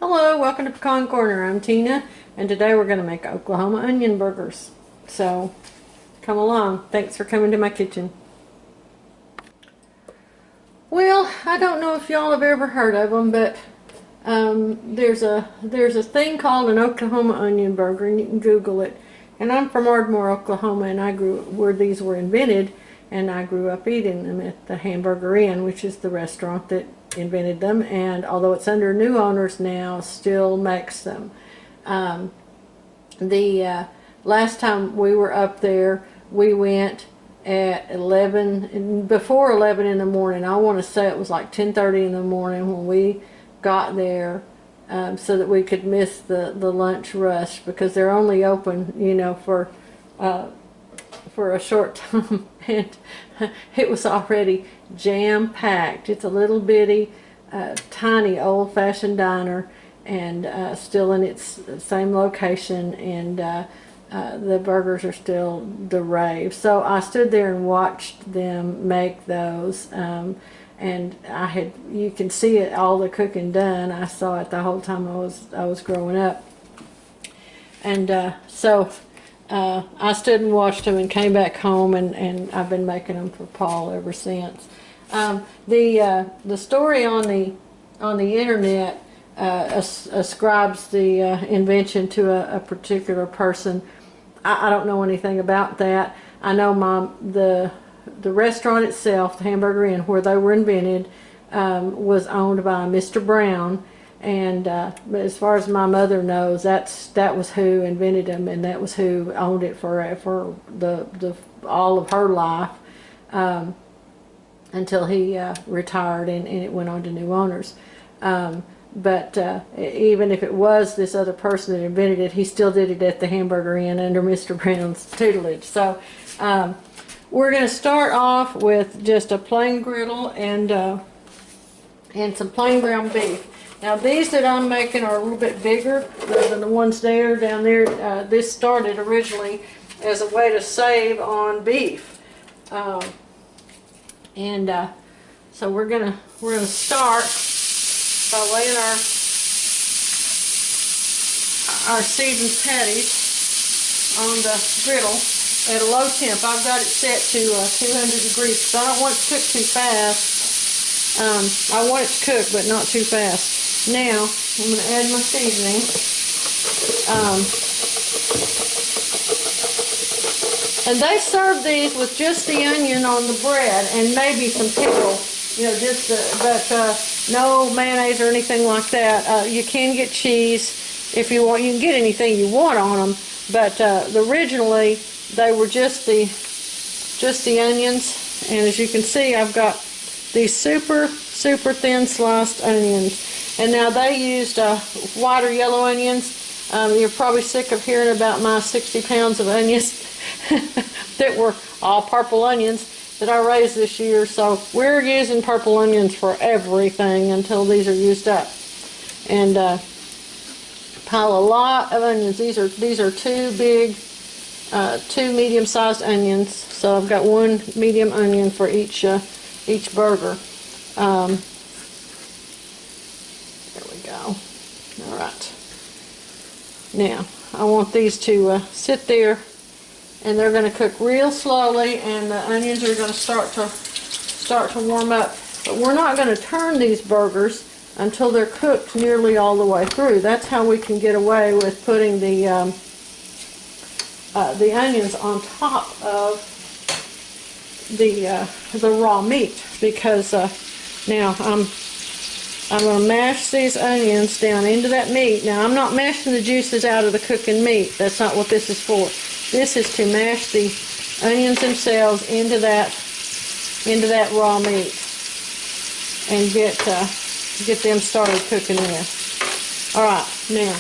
Hello, welcome to Pecan Corner. I'm Tina, and today we're going to make Oklahoma onion burgers. So, come along. Thanks for coming to my kitchen. Well, I don't know if y'all have ever heard of them, but there's a thing called an Oklahoma onion burger, and you can Google it. And I'm from Ardmore, Oklahoma, and I grew where these were invented, and I grew up eating them at the Hamburger Inn, which is the restaurant that invented them, and although it's under new owners now, still makes them. The last time we were up there, we went at 11, before 11 in the morning. I want to say it was like 10:30 in the morning when we got there, so that we could miss the lunch rush, because they're only open, you know, for a short time, and it was already jam-packed. It's a little bitty, tiny old-fashioned diner, and still in its same location, and the burgers are still the rave. So I stood there and watched them make those, and you can see it, all the cooking done. I saw it the whole time I was growing up, and so I stood and watched them and came back home, and I've been making them for Paul ever since. The story on the internet ascribes the invention to a particular person. I don't know anything about that. I know the restaurant itself, the Hamburger Inn, where they were invented, was owned by Mr. Brown. And as far as my mother knows, that was who invented them, and that was who owned it for all of her life, until he retired, and it went on to new owners. But even if it was this other person that invented it, he still did it at the Hamburger Inn under Mr. Brown's tutelage. So we're going to start off with just a plain griddle and some plain ground beef. Now these that I'm making are a little bit bigger than the ones down there. This started originally as a way to save on beef, so we're gonna start by laying our seasoned patties on the griddle at a low temp. I've got it set to 200 degrees because I don't want it to cook too fast. I want it to cook, but not too fast. Now, I'm going to add my seasoning. And they serve these with just the onion on the bread and maybe some pickle, you know, but no mayonnaise or anything like that. You can get cheese if you want. You can get anything you want on them, but originally they were just the onions. And as you can see, I've got these super thin sliced onions. And now they used white or yellow onions. You're probably sick of hearing about my 60 pounds of onions that were all purple onions that I raised this year. So we're using purple onions for everything until these are used up. And pile a lot of onions. These are two medium-sized onions. So I've got one medium onion for each burger. All right. Now I want these to sit there, and they're going to cook real slowly, and the onions are going to start to warm up. But we're not going to turn these burgers until they're cooked nearly all the way through. That's how we can get away with putting the onions on top of the raw meat, because now I'm going to mash these onions down into that meat. Now, I'm not mashing the juices out of the cooking meat. That's not what this is for. This is to mash the onions themselves into that raw meat and get them started cooking there. All right, now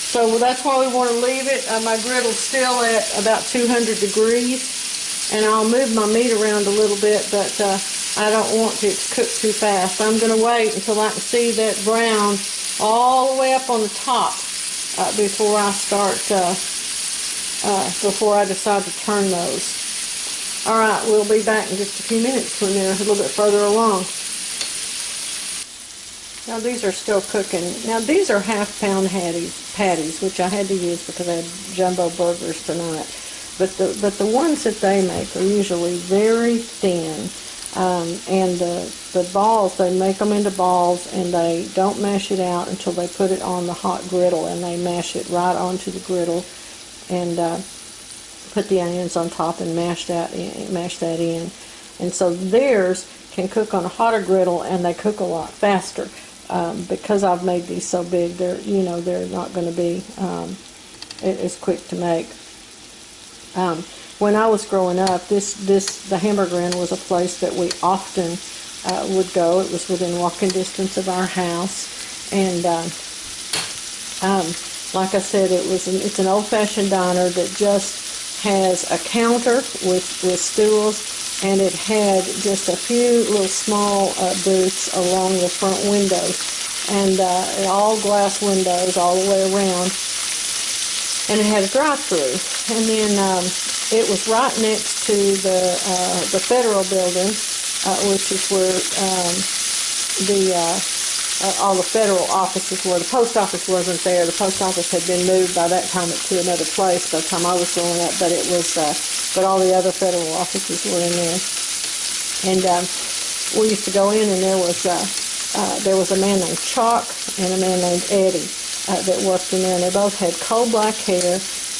so that's why we want to leave it. My griddle's still at about 200 degrees. And I'll move my meat around a little bit, but I don't want it to cook too fast. I'm going to wait until I can see that brown all the way up on the top before I decide to turn those. All right, we'll be back in just a few minutes when they're a little bit further along. Now these are still cooking. Now these are half-pound patties, which I had to use because I had jumbo burgers tonight. But the ones that they make are usually very thin, and the balls, they make them into balls, and they don't mash it out until they put it on the hot griddle, and they mash it right onto the griddle, and put the onions on top and mash that in. And so theirs can cook on a hotter griddle, and they cook a lot faster. Because I've made these so big, they're not going to be as quick to make. When I was growing up, the Hamburger Inn was a place that we often would go. It was within walking distance of our house, and like I said, it's an old-fashioned diner that just has a counter with stools, and it had just a few little small booths along the front windows, and all glass windows all the way around, and it had a drive-through. And then it was right next to the Federal Building, which is where all the federal offices were. The post office wasn't there. The post office had been moved by that time to another place by the time I was growing up, but it was, but all the other federal offices were in there. And we used to go in, and there was a man named Chalk and a man named Eddie that worked in there, and they both had coal black hair.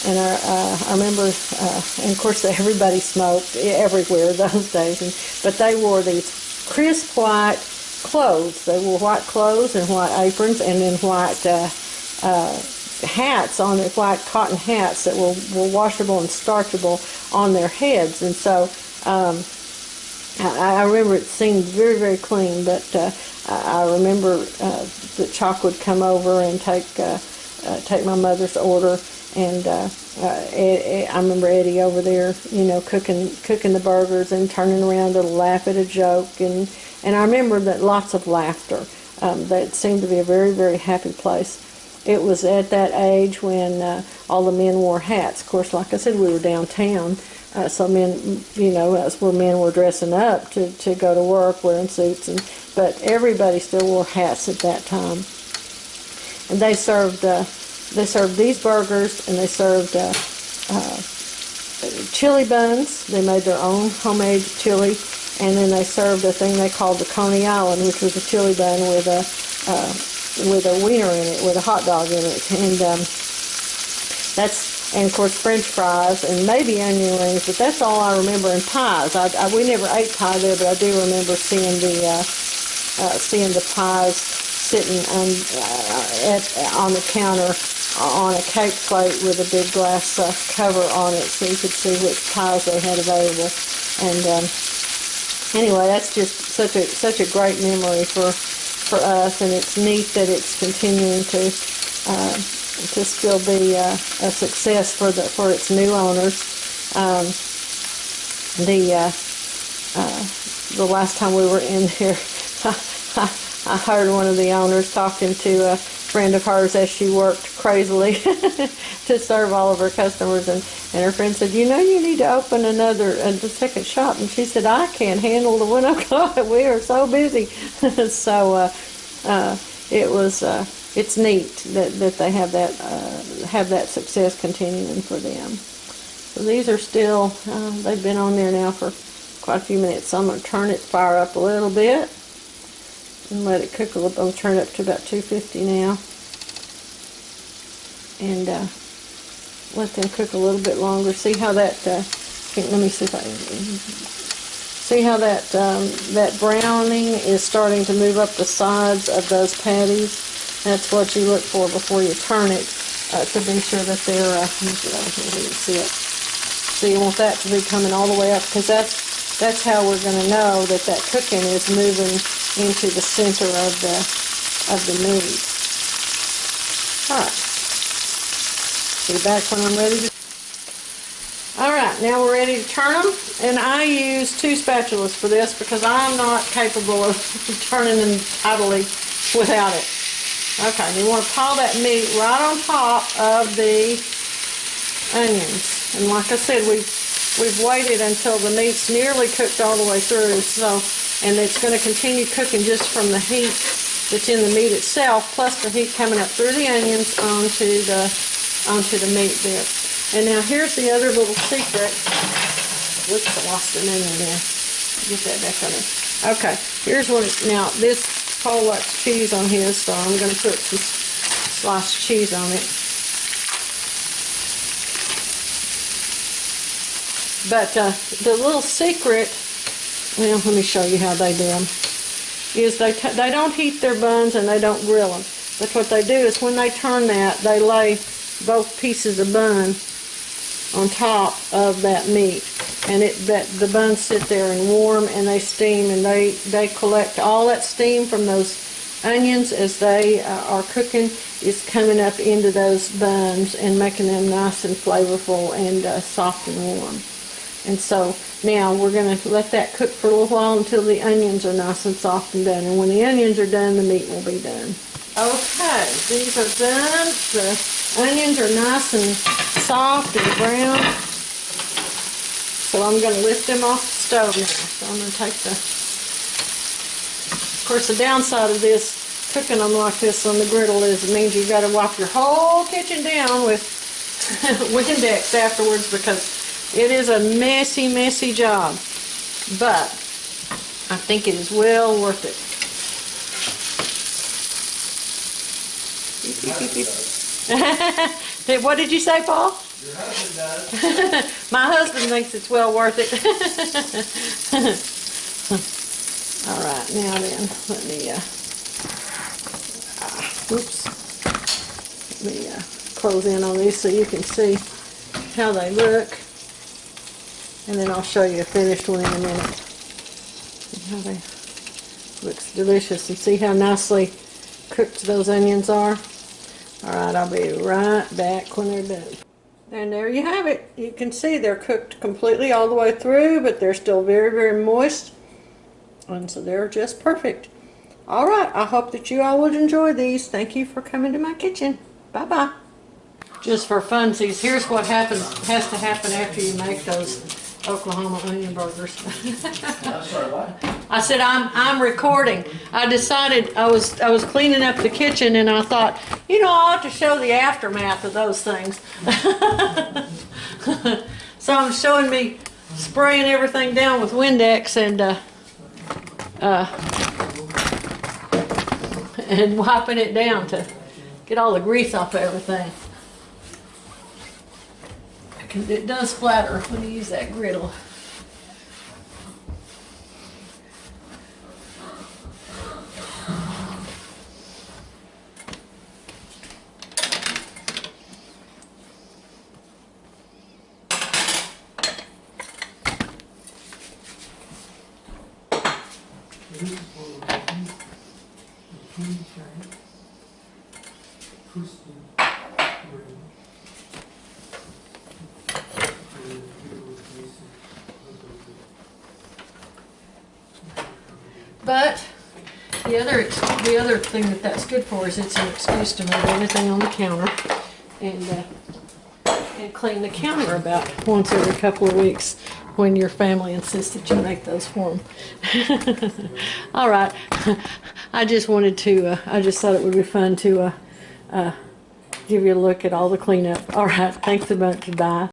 And I remember, and of course everybody smoked everywhere those days, but they wore these crisp white clothes. They wore white clothes and white aprons, and then white hats on their white cotton hats that were washable and starchable on their heads. And so I remember it seemed very, very clean, but I remember that Chalk would come over and take my mother's order. And I remember Eddie over there, cooking the burgers and turning around to laugh at a joke. And I remember that lots of laughter. That seemed to be a very, very happy place. It was at that age when all the men wore hats. Of course, like I said, we were downtown. So men, that's where men were dressing up to go to work, wearing suits. But everybody still wore hats at that time. And they served these burgers, and they served chili buns. They made their own homemade chili, and then they served a thing they called the Coney Island, which was a chili bun with a wiener in it, with a hot dog in it, and of course French fries and maybe onion rings. But that's all I remember. And pies. We never ate pie there, but I do remember seeing the pies sitting on the counter on a cake plate with a big glass cover on it, so you could see which pies they had available. And anyway, that's just such a great memory for us, and it's neat that it's continuing to still be a success for its new owners. The last time we were in there, I heard one of the owners talking to a friend of hers as she worked crazily to serve all of her customers, and her friend said, you need to open the second shop. And she said, I can't handle the one I've got. We are so busy. So it's neat that they have that success continuing for them. So these are still, they've been on there now for quite a few minutes. So I'm going to turn it, fire up a little bit, and let it cook a little. I'll turn it up to about 250 now, and let them cook a little bit longer. See how that? Let me see if I can see how that browning is starting to move up the sides of those patties. That's what you look for before you turn it, to be sure that they're. Let me see it. So you want that to be coming all the way up, because that's how we're going to know that cooking is moving into the center of the meat. All right. Be back when I'm ready to. All right, now we're ready to turn them, and I use 2 spatulas for this because I'm not capable of turning them totally without it. Okay, you want to pile that meat right on top of the onions, and like I said, we've waited until the meat's nearly cooked all the way through. So, and it's going to continue cooking just from the heat that's in the meat itself, plus the heat coming up through the onions onto the meat there. And now here's the other little secret. Whoops, I lost an onion there. Get that back on there. Okay, here's what it, now this Paul likes cheese on his, so I'm going to put some sliced cheese on it. But the little secret, well, let me show you how they do them, is they don't heat their buns and they don't grill them. But what they do is when they turn that, they lay both pieces of bun on top of that meat, and the buns sit there and warm, and they steam, and they collect all that steam from those onions as they are cooking is coming up into those buns and making them nice and flavorful and soft and warm. And so now we're going to let that cook for a little while until the onions are nice and soft and done. And when the onions are done, the meat will be done. Okay, these are done. The onions are nice and soft and brown. So I'm going to lift them off the stove now. So I'm going to take of course the downside of this, cooking them like this on the griddle, is it means you've got to wipe your whole kitchen down with Windex afterwards, because it is a messy, messy job, but I think it is well worth it. What did you say, Paul? Your husband does. My husband thinks it's well worth it. All right, now then, let me, oops, let me close in on these so you can see how they look. And then I'll show you a finished one in a minute. See how they looks delicious, and see how nicely cooked those onions are. Alright, I'll be right back when they're done. And there you have it. You can see they're cooked completely all the way through, but they're still very, very moist. And so they're just perfect. Alright, I hope that you all would enjoy these. Thank you for coming to my kitchen. Bye-bye. Just for funsies, here's what has to happen after you make those Oklahoma onion burgers. I'm sorry, what? I said I'm recording. I decided I was cleaning up the kitchen, and I thought, you know, I ought to show the aftermath of those things. So I'm showing me spraying everything down with Windex and wiping it down to get all the grease off of everything. It does splatter when you use that griddle. But the other thing that's good for is it's an excuse to move everything on the counter and clean the counter about once every couple of weeks when your family insists that you make those for them. All right, I just wanted to. I just thought it would be fun to give you a look at all the cleanup. All right, thanks a bunch. Bye.